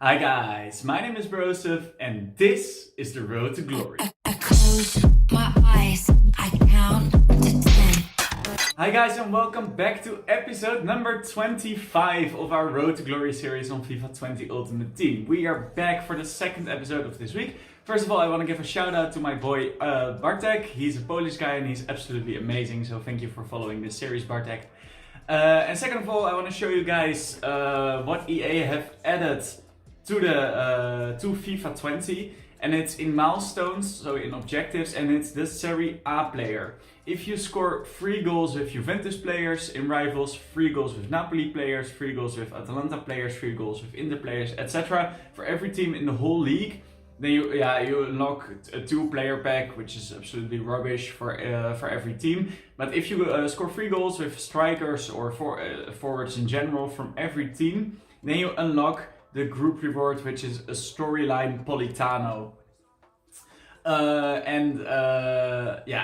Hi guys, my name is Broseph and this is the road to glory. I close my eyes, I count to 10. Hi guys and welcome back to episode number 25 of our Road to Glory series on FIFA 20 Ultimate Team. We are back for the second episode of this week. First of all, I want to give a shout out to my boy Bartek. He's a Polish guy and he's absolutely amazing, so thank you for following this series, Bartek. And second of all, I want to show you guys what EA have added to FIFA 20, and it's in milestones, so in objectives, and it's the Serie A player. If you score 3 goals with Juventus players in Rivals, 3 goals with Napoli players, 3 goals with Atalanta players, 3 goals with Inter players, etc. for every team in the whole league, then you unlock a 2-player pack, which is absolutely rubbish for every team. But if you score 3 goals with strikers or forwards in general from every team, then you unlock the group reward, which is a storyline Politano.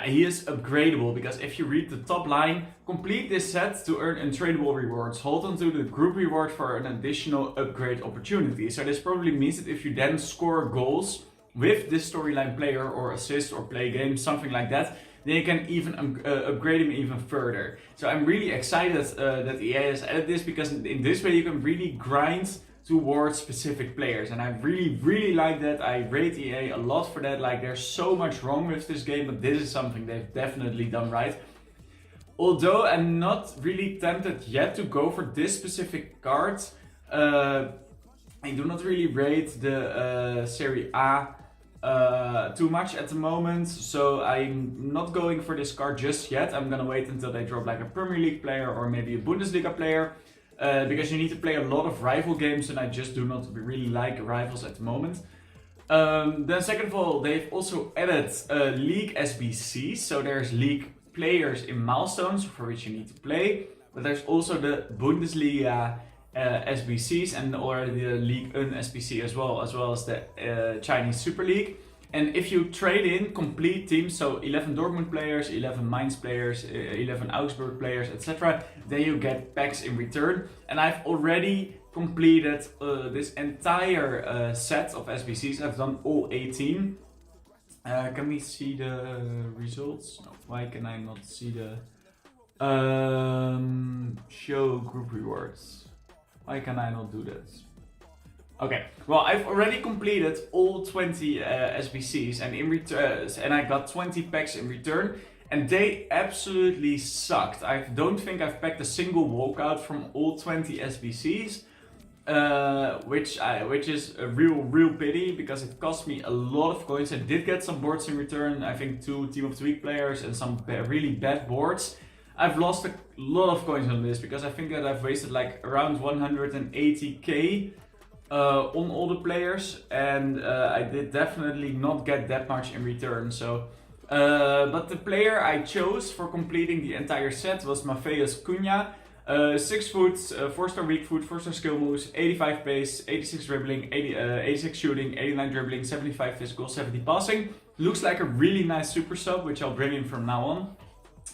He is upgradable because if you read the top line, complete this set to earn untradeable rewards. Hold on to the group reward for an additional upgrade opportunity. So this probably means that if you then score goals with this storyline player or assist or play games, something like that, then you can even upgrade him even further. So I'm really excited that EA has added this, because in this way you can really grind towards specific players, and I really like that. I rate EA a lot for that. Like, there's so much wrong with this game, but this is something they've definitely done right. Although I'm not really tempted yet to go for this specific card, I do not really rate the Serie A too much at the moment, so I'm not going for this card just yet. I'm gonna wait until they drop like a Premier League player or maybe a Bundesliga player. Because you need to play a lot of rival games, and I just do not really like rivals at the moment. Then second of all, they've also added League SBCs, so there's league players in milestones for which you need to play, but there's also the Bundesliga SBCs and already the League 1 SBC as well as the Chinese Super League. And if you trade in complete teams, so 11 Dortmund players, 11 Mainz players, 11 Augsburg players, etc., then you get packs in return. And I've already completed this entire set of SBCs. I've done all 18. Can we see the results? No, why can I not see the show group rewards? Why can I not do that? Okay, well, I've already completed all 20 SBCs, and in return, and I got 20 packs in return, and they absolutely sucked. I don't think I've packed a single walkout from all 20 SBCs, which is a real pity, because it cost me a lot of coins. I did get some boards in return. I think 2 Team of the Week players and some really bad boards. I've lost a lot of coins on this because I think that I've wasted like around 180k. On all the players, and I did definitely not get that much in return. So, but the player I chose for completing the entire set was Matheus Cunha. 6 foot, 4-star weak foot, 4-star skill moves, 85 pace, 86 dribbling, 86 shooting, 89 dribbling, 75 physical, 70 passing. Looks like a really nice super sub, which I'll bring in from now on.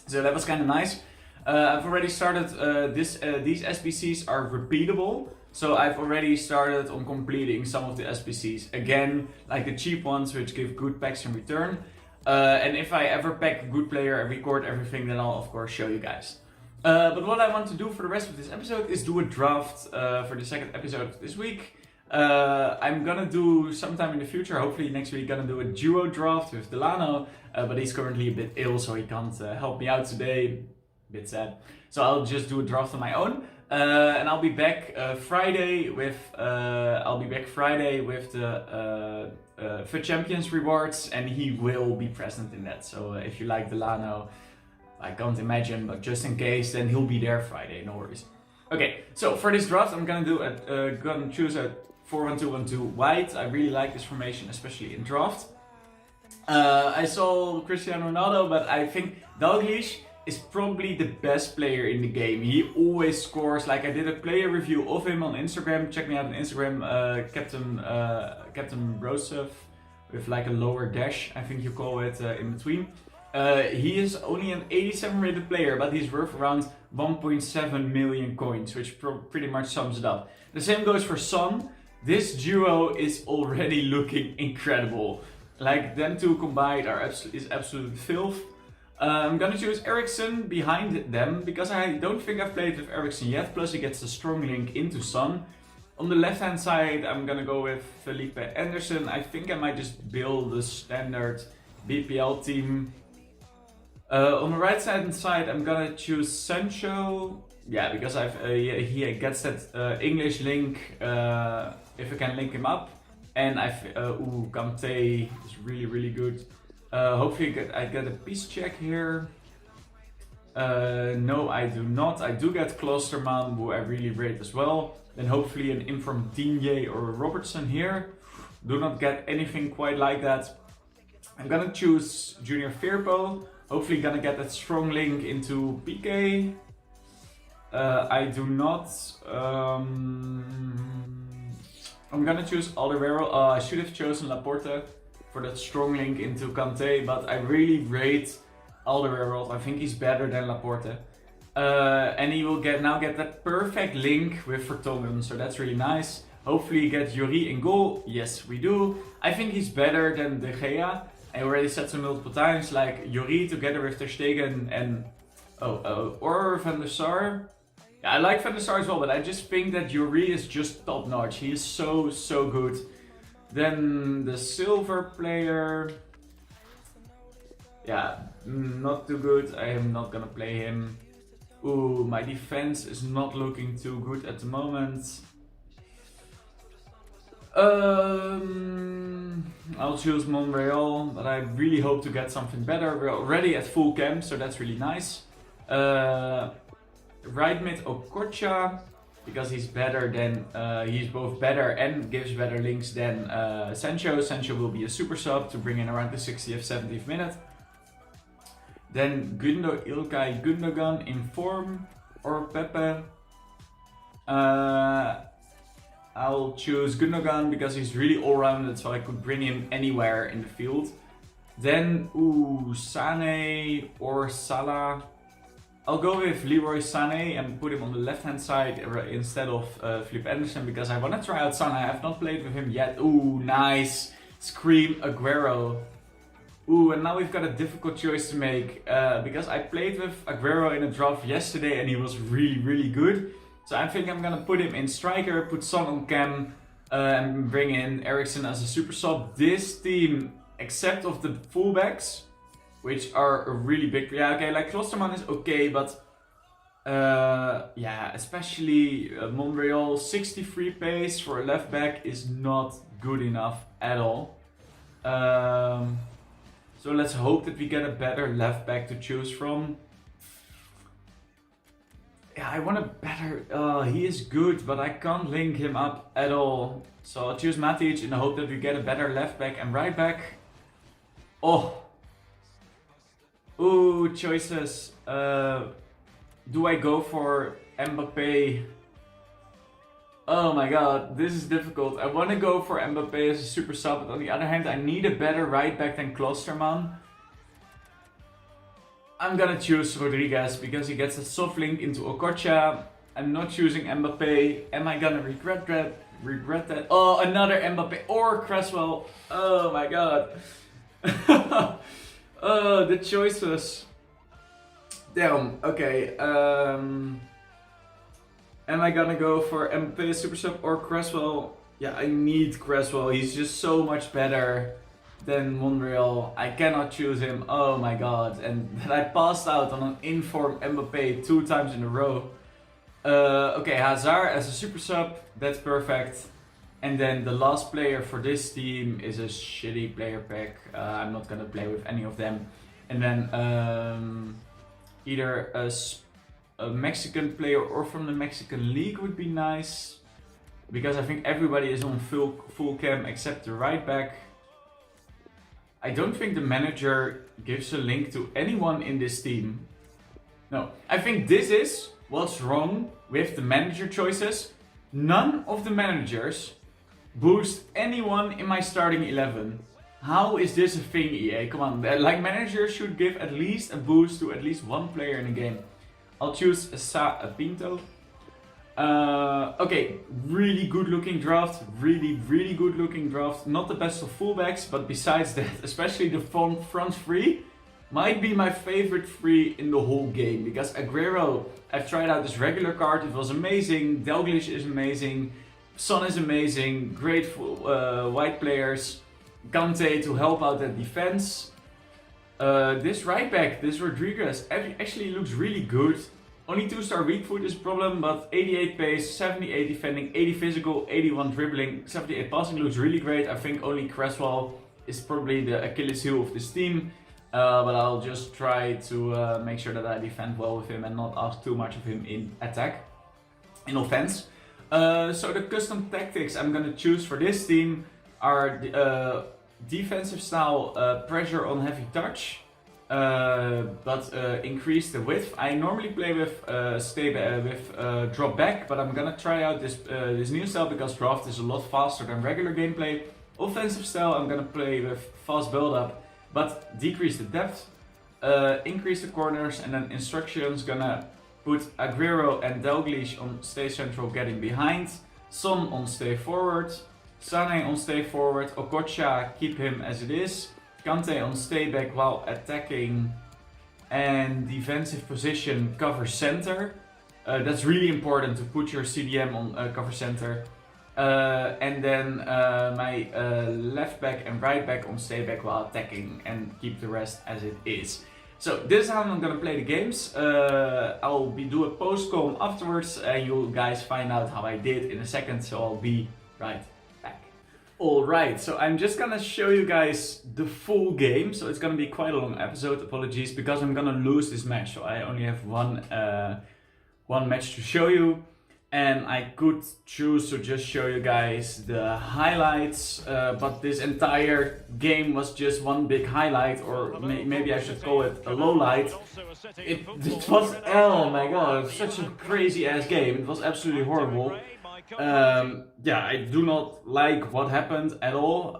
So that was kind of nice. I've already started, these SBCs are repeatable. So I've already started on completing some of the SBCs. Again, like the cheap ones, which give good packs in return. And if I ever pack a good player and record everything, then I'll of course show you guys. But what I want to do for the rest of this episode is do a draft for the second episode of this week. I'm gonna do sometime in the future, hopefully next week, gonna do a duo draft with Delano. But he's currently a bit ill, so he can't help me out today. Bit sad. So I'll just do a draft on my own. And I'll be back Friday with the FUT Champions rewards, and he will be present in that. So if you like Delano, I can't imagine, but just in case, then he'll be there Friday. No worries. Okay, so for this draft, I'm gonna choose a 4-1-2-1-2 white. I really like this formation, especially in draft. I saw Cristiano Ronaldo, but I think Dalglish is probably the best player in the game. He always scores. Like, I did a player review of him on Instagram. Check me out on Instagram, Captain Broseph, with like a lower dash, I think you call it, in between. He is only an 87 rated player, but he's worth around 1.7 million coins, which pretty much sums it up. The same goes for Son. This duo is already looking incredible. Like, them two combined is absolute filth. I'm gonna choose Ericsson behind them because I don't think I've played with Ericsson yet. Plus he gets the strong link into Son. On the left hand side I'm gonna go with Felipe Anderson. I think I might just build the standard BPL team. On the right hand side I'm gonna choose Sancho. Yeah, because he gets that English link if I can link him up. And Kante is really good. Hopefully I get a peace check here. No, I do not. I do get Klosterman, who I really rate as well. Then hopefully an in from Digne or Robertson here. Do not get anything quite like that. I'm gonna choose Junior Firpo. Hopefully gonna get that strong link into PK. I do not. I'm gonna choose Alderweireld. I should have chosen Laporte for that strong link into Kante, but I really rate Alderweireld. I think he's better than Laporte. And he will now get that perfect link with Vertonghen, so that's really nice. Hopefully get Yuri in goal. Yes, we do. I think he's better than De Gea. I already said so multiple times, like Yuri together with Ter Stegen and or Van der Sar. Yeah, I like Van der Sar as well, but I just think that Yuri is just top notch. He is so good. Then the silver player. Yeah, not too good. I am not gonna play him. Ooh, my defense is not looking too good at the moment. I'll choose Montreal, but I really hope to get something better. We're already at full camp, so that's really nice. Right mid Okocha, because he's better than he's both better and gives better links than Sancho. Sancho will be a super sub to bring in around the 60th, 70th minute. Then Ilkay Gundogan in form or Pepe. I'll choose Gundogan because he's really all-rounded, so I could bring him anywhere in the field. Then, Sané or Salah. I'll go with Leroy Sané and put him on the left-hand side instead of Felipe Anderson because I want to try out Sané. I have not played with him yet. Ooh, nice. Scream Aguero. Ooh, and now we've got a difficult choice to make because I played with Aguero in a draft yesterday and he was really good. So I think I'm gonna put him in striker, put Son on cam, and bring in Ericsson as a super sub. This team, except of the fullbacks, which are a really big. Yeah, okay, like Klosterman is okay, but yeah, especially Montreal 63 pace for a left back is not good enough at all. So let's hope that we get a better left back to choose from. Yeah, I want a better. He is good, but I can't link him up at all. So I'll choose Matic in the hope that we get a better left back and right back. Oh. Ooh, choices. Do I go for Mbappé? Oh my god, this is difficult. I want to go for Mbappé as a super sub, but on the other hand, I need a better right back than Klosterman. I'm gonna choose Rodriguez because he gets a soft link into Okocha. I'm not choosing Mbappé. Am I gonna regret that? Oh, another Mbappé or Cresswell. Oh my god. Oh, the choices. Damn. Okay. Am I gonna go for Mbappé super sub or Cresswell? Yeah, I need Cresswell. He's just so much better than Montreal. I cannot choose him. Oh my god. And then I passed out on an informed Mbappé 2 times in a row. Okay, Hazard as a super sub. That's perfect. And then the last player for this team is a shitty player pack. I'm not gonna play with any of them. And then either a Mexican player or from the Mexican League would be nice. Because I think everybody is on full cam except the right back. I don't think the manager gives a link to anyone in this team. No, I think this is what's wrong with the manager choices. None of the managers boost anyone in my starting 11. How is this a thing, EA? Come on, like managers should give at least a boost to at least one player in a game. I'll choose a Pinto. Okay, really good looking draft, really good looking draft. Not the best of fullbacks, but besides that, especially the front three might be my favorite three in the whole game. Because Aguero, I've tried out this regular card, it was amazing. Dalglish is amazing, Son is amazing, great white players. Kante to help out that defense. This right back, this Rodriguez, actually looks really good. Only 2-star weak foot is a problem, but 88 pace, 78 defending, 80 physical, 81 dribbling, 78 passing looks really great. I think only Cresswell is probably the Achilles heel of this team. But I'll just try to make sure that I defend well with him and not ask too much of him in attack, in offense. So the custom tactics I'm gonna choose for this team are defensive style, pressure on heavy touch. But increase the width. I normally play with drop back, but I'm gonna try out this new style because draft is a lot faster than regular gameplay. Offensive style, I'm gonna play with fast build up, but decrease the depth, increase the corners, and then instructions gonna put Aguero and Dalglish on stay central, getting behind, Son on stay forward, Sané on stay forward, Okocha keep him as it is. Kante on stay back while attacking, and defensive position cover center. That's really important to put your CDM on cover center. And then my left back and right back on stay back while attacking, and keep the rest as it is. So this is how I'm gonna play the games. I'll do a post-com afterwards and you guys find out how I did in a second, so I'll be right back. Alright, so I'm just gonna show you guys the full game, so it's gonna be quite a long episode, apologies, because I'm gonna lose this match, so I only have one match to show you. And I could choose to just show you guys the highlights, but this entire game was just one big highlight, or maybe I should call it a low light. It was, oh my god, such a crazy ass game. It was absolutely horrible. Yeah, I do not like what happened at all.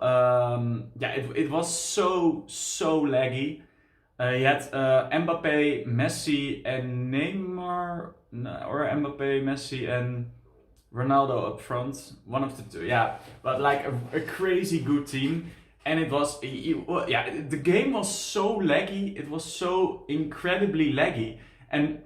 Yeah, it was so laggy. You had Mbappé, Messi and Neymar, or Mbappé, Messi and Ronaldo up front. One of the two, yeah. But like a crazy good team. And it was, yeah, the game was so laggy. It was so incredibly laggy. And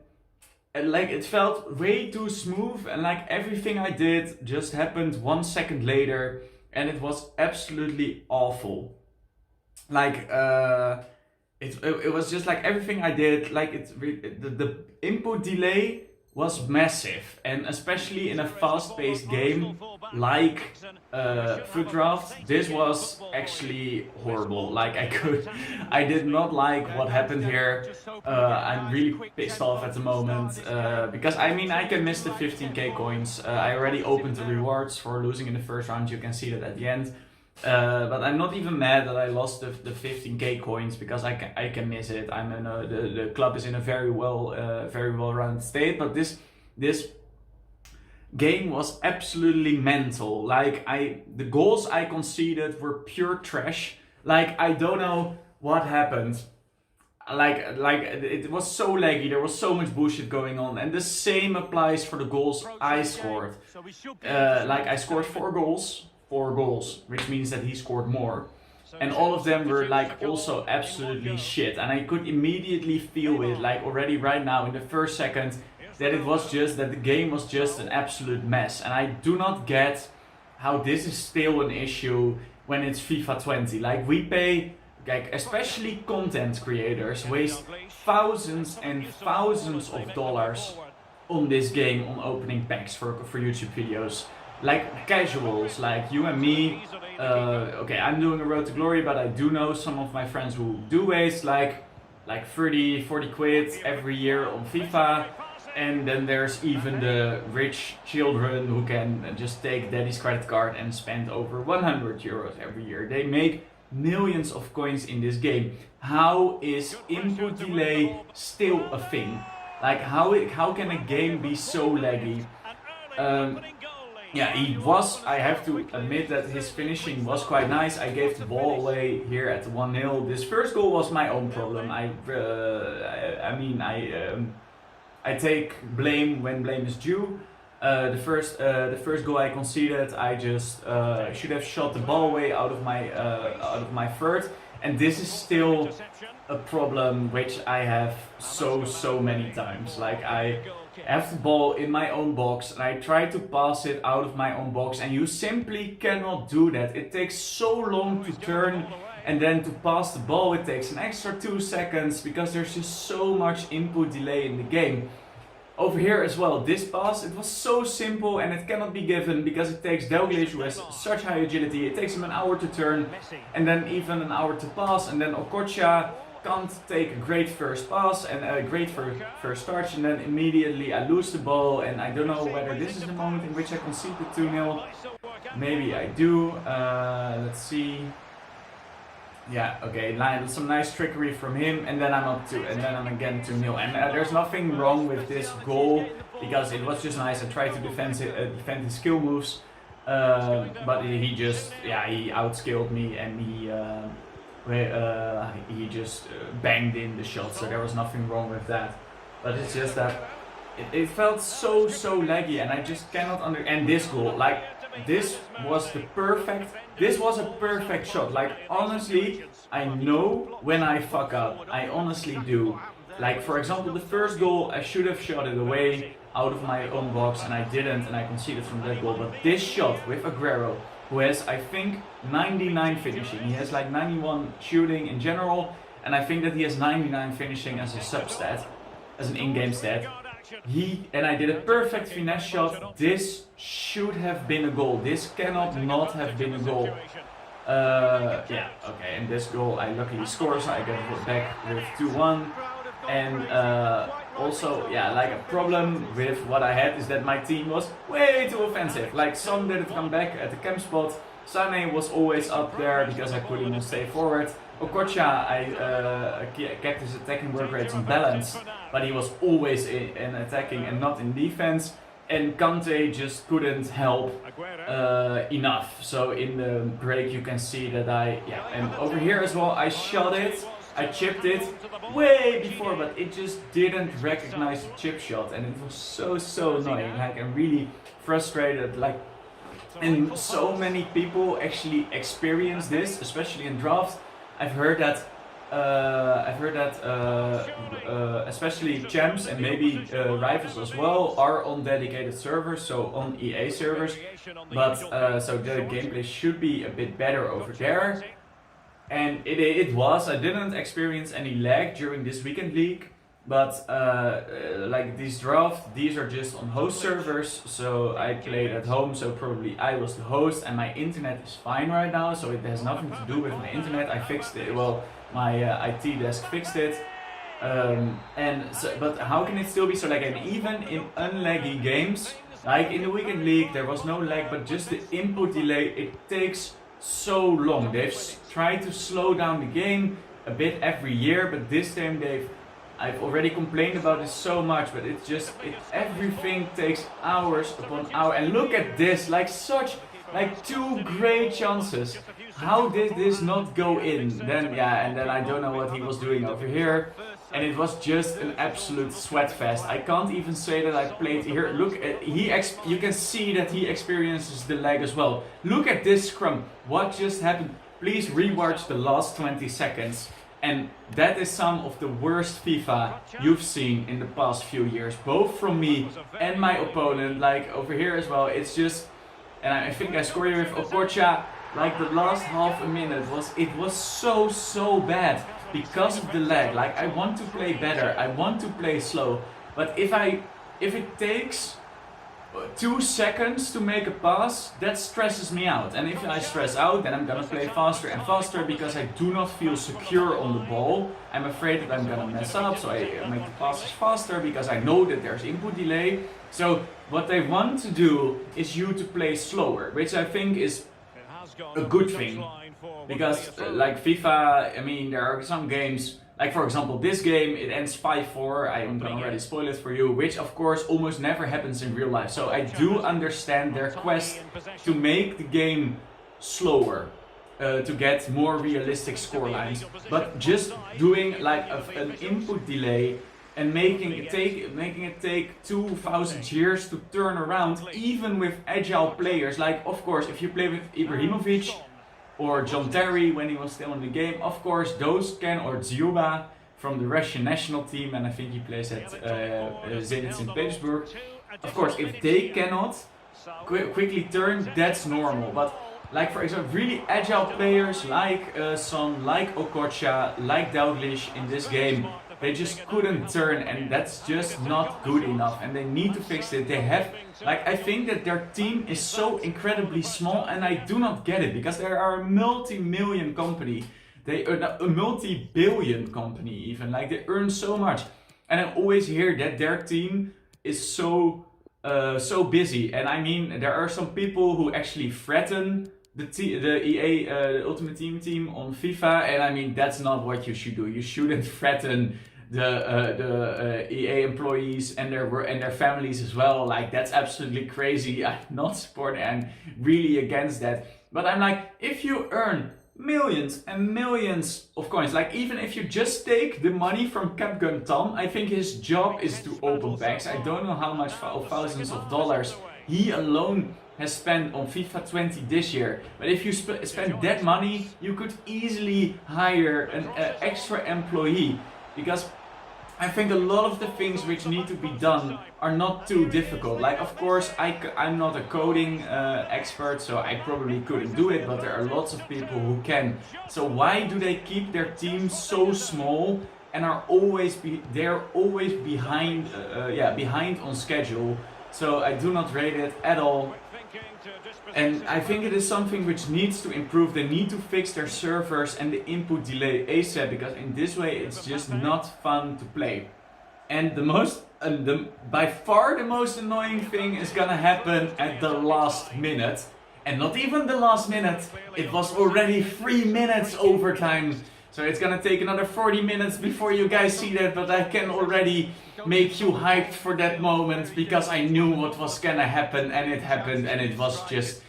like it felt way too smooth. And like everything I did just happened 1 second later. And it was absolutely awful. Like, it was just like everything I did, like the input delay was massive, and especially in a fast-paced game like Foot Draft, this was actually horrible. Like I did not like what happened here. I'm really pissed off at the moment because I mean I can miss the 15k coins. I already opened the rewards for losing in the first round. You can see that at the end. But I'm not even mad that I lost the 15k coins because I can miss it. I'm in the club is in a very well run state, but this game was absolutely mental. Like the goals I conceded were pure trash. Like I don't know what happened. Like it was so laggy. There was so much bullshit going on, and the same applies for the goals I scored. Like I scored 4 goals, which means that he scored more. And all of them were like also absolutely shit. And I could immediately feel it, like already right now in the first second, that it was just, that the game was just an absolute mess. And I do not get how this is still an issue when it's FIFA 20. Like we pay, like especially content creators, waste thousands and thousands of dollars on this game, on opening packs for YouTube videos. Like casuals, like you and me, okay, I'm doing a road to glory, but I do know some of my friends who do waste like 30, 40 quid every year on FIFA. And then there's even the rich children who can just take daddy's credit card and spend over 100 euros every year. They make millions of coins in this game. How is input delay still a thing? Like how can a game be so laggy? Yeah, he was, I have to admit that his finishing was quite nice. I gave the ball away here at 1-0. This first goal was my own problem. I mean, I take blame when blame is due. The first goal I conceded, I just should have shot the ball away out of my third, and this is still a problem which I have so many times. Like I have the ball in my own box and I try to pass it out of my own box, and you simply cannot do that. It takes so long to turn, and then to pass the ball it takes an extra 2 seconds because there's just so much input delay in the game. Over here as well, this pass, it was so simple and it cannot be given because it takes Dalglish, who has such high agility. It takes him an hour to turn and then even an hour to pass, and then Okocha can't take a great first pass and a great first touch, and then immediately I lose the ball, and I don't know whether this is the moment in which I concede the 2-0. Maybe I do. Let's see. Yeah, okay, some nice trickery from him, and then I'm up 2, and then I'm again 2-0. And there's nothing wrong with this goal, because it was just nice. I tried to defend his skill moves, but he just, he outskilled me, and he just banged in the shot, so there was nothing wrong with that. But it's just that it felt so laggy, and I just cannot and this goal, like, this was a perfect shot. Like, honestly, I know when I fuck up. I honestly do. Like, for example, the first goal, I should have shot it away out of my own box, and I didn't, and I conceded from that goal. But this shot with Aguero, who has, I think, 99 finishing. He has like 91 shooting in general, and I think that he has 99 finishing as a sub-stat, as an in-game stat. And I did a perfect finesse shot. This should have been a goal. This cannot not have been a goal. Yeah, okay, and this goal I luckily score, so I get it back with 2-1. And also, yeah, like a problem with what I had is that my team was way too offensive. Like, Son didn't come back at the camp spot. Sane was always up there because I couldn't stay forward. Okocha, I kept his attacking work rates on balance, but he was always in attacking and not in defense. And Kante just couldn't help enough. So in the break you can see that and over here as well, I shot it, I chipped it way before, but it just didn't recognize the chip shot, and it was so annoying. Like, I'm really frustrated. Like, and so many people actually experience this, especially in drafts. I've heard that especially champs and maybe rivals as well are on dedicated servers, so on EA servers. But so the gameplay should be a bit better over there, and it was. I didn't experience any lag during this weekend league, but like these drafts, these are just on host servers. So I played at home, so probably I was the host, and my internet is fine right now, so it has nothing to do with my internet. I fixed it. Well, my IT desk fixed it. But how can it still be so laggy? And even in unlaggy games, like in the weekend league, there was no lag, but just the input delay, it takes so long. They've tried to slow down the game a bit every year, but this time I've already complained about this so much, but everything takes hours upon hours. And look at this, like two great chances. How did this not go in? Then I don't know what he was doing over here. And it was just an absolute sweat fest. I can't even say that I played here. Look at you can see that he experiences the lag as well. Look at this scrum. What just happened? Please rewatch the last 20 seconds. And that is some of the worst FIFA you've seen in the past few years, both from me and my opponent. Like over here as well, it's just, and I think I scored here with Okocha. Like the last half a minute was so bad because of the lag. Like, I want to play better, I want to play slow, but if it takes 2 seconds to make a pass, that stresses me out. And if I stress out, then I'm gonna play faster and faster because I do not feel secure on the ball. I'm afraid that I'm gonna mess up, so I make the passes faster because I know that there's input delay. So what they want to do is you to play slower, which I think is a good thing. Because like FIFA, I mean, there are some games, like for example this game, it ends 5-4, I'm gonna already spoil it for you, which of course almost never happens in real life. So I do understand their quest to make the game slower, to get more realistic scorelines. But just doing like an input delay and making it take 2,000 years to turn around, even with agile players. Like, of course, if you play with Ibrahimovic or John Terry when he was still in the game, of course, those can, or Dzyuba from the Russian national team, and I think he plays at Zenit St. Petersburg. Of course, if they cannot quickly turn, that's normal. But like, for example, really agile players like Son, like Okocha, like Dalglish in this game, they just couldn't turn, and that's just not good enough, and they need to fix it. They have, like, I think that their team is so incredibly small, and I do not get it, because they are a multi-million company. They are a multi-billion company even, like they earn so much. And I always hear that their team is so busy, and I mean, there are some people who actually threaten the EA the Ultimate Team on FIFA, and I mean, that's not what you should do. You shouldn't threaten the EA employees and their families as well. Like, that's absolutely crazy. I'm not supporting, I'm really against that. But I'm like, if you earn millions and millions of coins, like even if you just take the money from Capgun Tom, I think his job is to open packs. I don't know how much thousands of dollars he alone has spent on FIFA 20 this year, but if you spend that money, you could easily hire an extra employee, because I think a lot of the things which need to be done are not too difficult. Like, of course, I'm not a coding expert, so I probably couldn't do it, but there are lots of people who can. So why do they keep their team so small and are always behind behind on schedule? So I do not rate it at all. And I think it is something which needs to improve. They need to fix their servers and the input delay ASAP, because in this way it's just not fun to play. And by far the most annoying thing is gonna happen at the last minute. And not even the last minute, it was already 3 minutes overtime. So it's gonna take another 40 minutes before you guys see that, but I can already make you hyped for that moment, because I knew what was gonna happen, and it happened, and it was just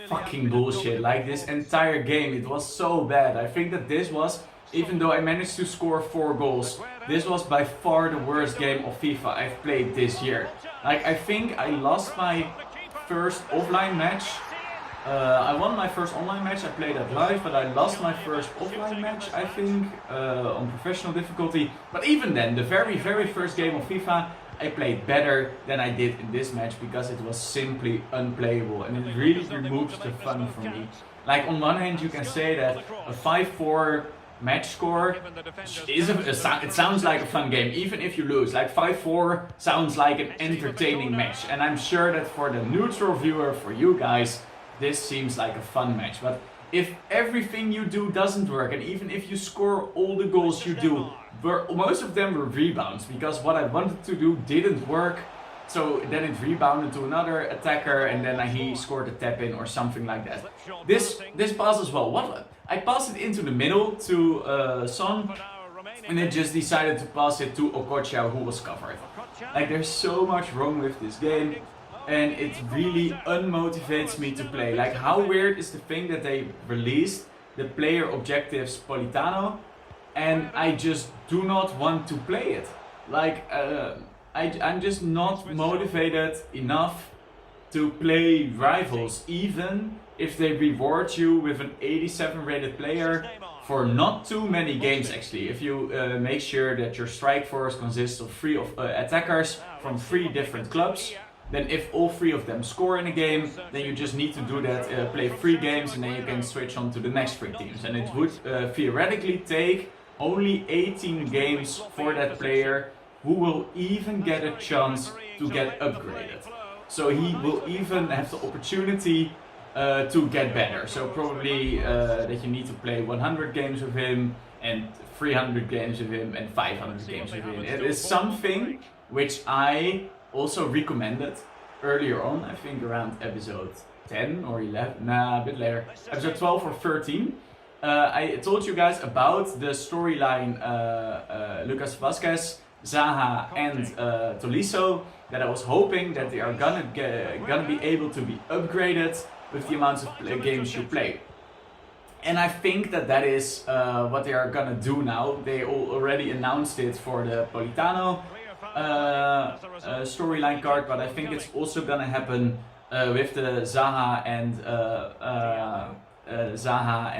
fucking bullshit. Like, this entire game, it was so bad. I think that this was, even though I managed to score 4 goals, this was by far the worst game of FIFA I've played this year. Like, I think I lost my first offline match. I won my first online match, I played that live, but I lost my first offline match, I think, on professional difficulty. But even then, the very first game of FIFA, I played better than I did in this match, because it was simply unplayable, and it really removes the fun from me. Like, on one hand, you can say that a 5-4 match score is it sounds like a fun game, even if you lose. Like, 5-4 sounds like an entertaining match, and I'm sure that for the neutral viewer, for you guys, this seems like a fun match. But if everything you do doesn't work, and even if you score all the goals you do, most of them were rebounds, because what I wanted to do didn't work, so then it rebounded to another attacker, and then he scored a tap in or something like that. This pass as well, I passed it into the middle to Son, and it just decided to pass it to Okocha, who was covered. Like, there's so much wrong with this game, and it really unmotivates me to play. Like, how weird is the thing that they released the player objectives Politano, and I just do not want to play it. Like, I'm just not motivated enough to play rivals, even if they reward you with an 87 rated player for not too many games actually. If you make sure that your strike force consists of 3 attackers from 3 different clubs, then if all 3 of them score in a game, then you just need to do that, play 3 games, and then you can switch on to the next 3 teams. And it would theoretically take only 18 games for that player, who will even get a chance to get upgraded. So he will even have the opportunity to get better. So probably that you need to play 100 games with him, and 300 games with him, and 500 games with him. It is something which I also recommended earlier on, I think around episode 10 or 11, a bit later, episode 12 or 13. I told you guys about the storyline Lucas Vazquez, Zaha and Tolisso, that I was hoping that they are gonna be able to be upgraded with the amounts of games you play. And I think that is what they are gonna do now. They already announced it for the Politano storyline card, but I think it's also gonna happen with the Zaha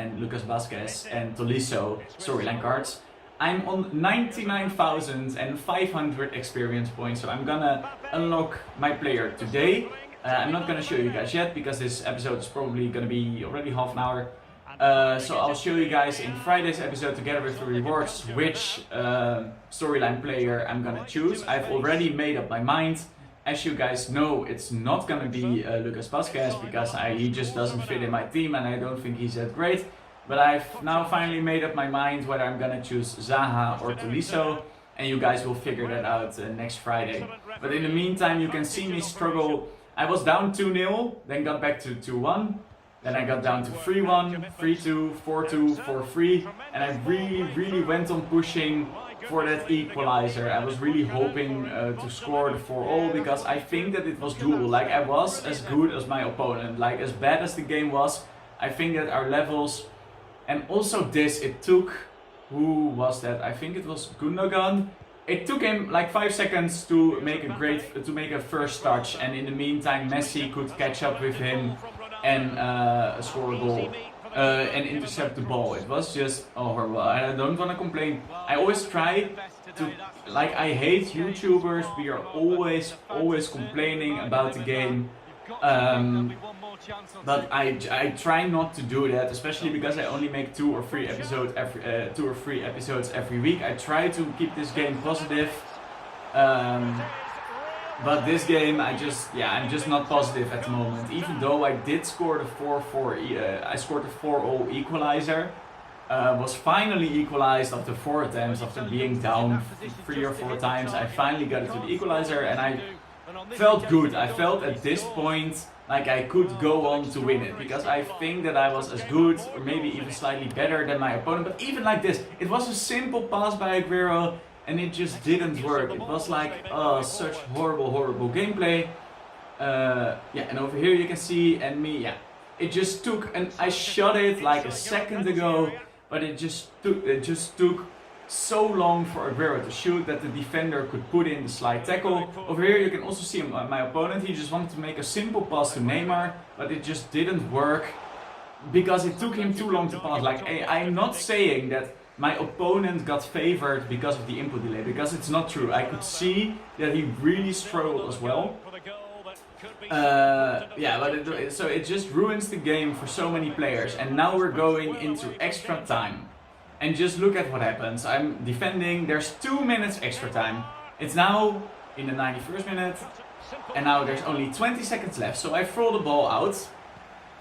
and Lucas Vazquez and Tolisso storyline cards. I'm on 99,500 experience points, so I'm gonna unlock my player today. I'm not gonna show you guys yet because this episode is probably gonna be already half an hour. So I'll show you guys in Friday's episode together with the rewards which storyline player I'm gonna choose. I've already made up my mind. As you guys know, it's not gonna be Lucas Vazquez because he just doesn't fit in my team and I don't think he's that great. But I've now finally made up my mind whether I'm gonna choose Zaha or Tolisso, and you guys will figure that out next Friday. But in the meantime, you can see me struggle. I was down 2-0, then got back to 2-1. Then I got down to 3-1, 3-2, 4-2, 4-3, and I really went on pushing for that equalizer. I was really hoping to score the 4-all because I think that it was doable. Like, I was as good as my opponent. Like, as bad as the game was, I think that our levels, and also this, it took, who was that? I think it was Gundogan. It took him like 5 seconds to make a first touch, and in the meantime Messi could catch up with him and score a goal and intercept the ball. It was just horrible. I don't want to complain. I always try to, like, I hate YouTubers. We are always complaining about the game. But I try not to do that, especially because I only make 2 or 3 episodes every week. I try to keep this game positive. But this game, I'm just not positive at the moment. Even though I did score the 4-4, I scored the 4-0 equalizer. Was finally equalized after 4 attempts, after being down 3 or 4 times. I finally got it to the equalizer, and I felt good. I felt at this point like I could go on to win it, because I think that I was as good, or maybe even slightly better than my opponent. But even like this, it was a simple pass by Aguero, and it just didn't work. It was like, such horrible gameplay. And over here you can see, and me, it just took, and I shot it like a second ago, but it just took so long for Aguero to shoot that the defender could put in the slide tackle. Over here you can also see my opponent. He just wanted to make a simple pass to Neymar, but it just didn't work because it took him too long to pass. Like, I'm not saying that my opponent got favored because of the input delay, because it's not true. I could see that he really struggled as well. So it just ruins the game for so many players. And now we're going into extra time. And just look at what happens. I'm defending, there's 2 minutes extra time. It's now in the 91st minute, and now there's only 20 seconds left. So I throw the ball out.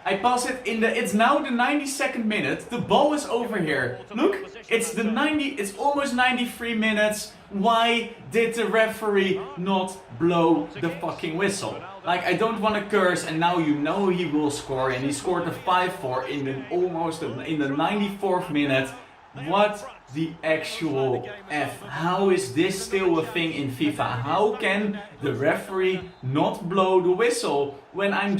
I pass it it's now the 92nd minute. The ball is over here. Look, it's almost 93 minutes. Why did the referee not blow the fucking whistle? Like, I don't want to curse, and now you know he will score, and he scored the 5-4 in the 94th minute. What the actual F? How is this still a thing in FIFA? How can the referee not blow the whistle when I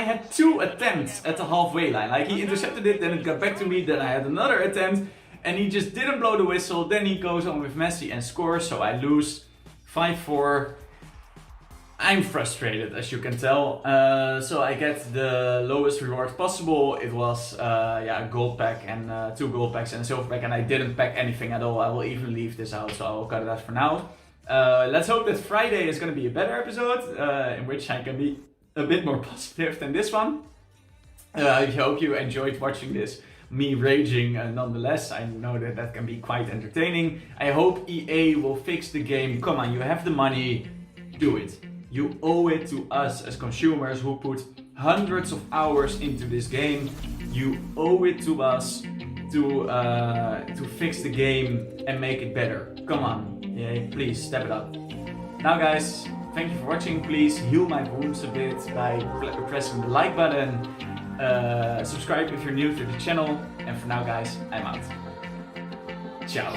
had 2 attempts at the halfway line? Like, he intercepted it, then it got back to me, then I had another attempt, and he just didn't blow the whistle. Then he goes on with Messi and scores, so I lose 5-4. I'm frustrated, as you can tell. So I get the lowest reward possible. It was a gold pack and 2 gold packs and a silver pack, and I didn't pack anything at all. I will even leave this out, so I will cut it out for now. Let's hope that Friday is going to be a better episode, in which I can be a bit more positive than this one. I hope you enjoyed watching this, me raging nonetheless. I know that can be quite entertaining. I hope EA will fix the game. Come on, you have the money, do it. You owe it to us as consumers who put hundreds of hours into this game. You owe it to us to fix the game and make it better. Come on, yeah, please step it up. Now guys, thank you for watching. Please heal my wounds a bit by pressing the like button. Subscribe if you're new to the channel. And for now guys, I'm out. Ciao.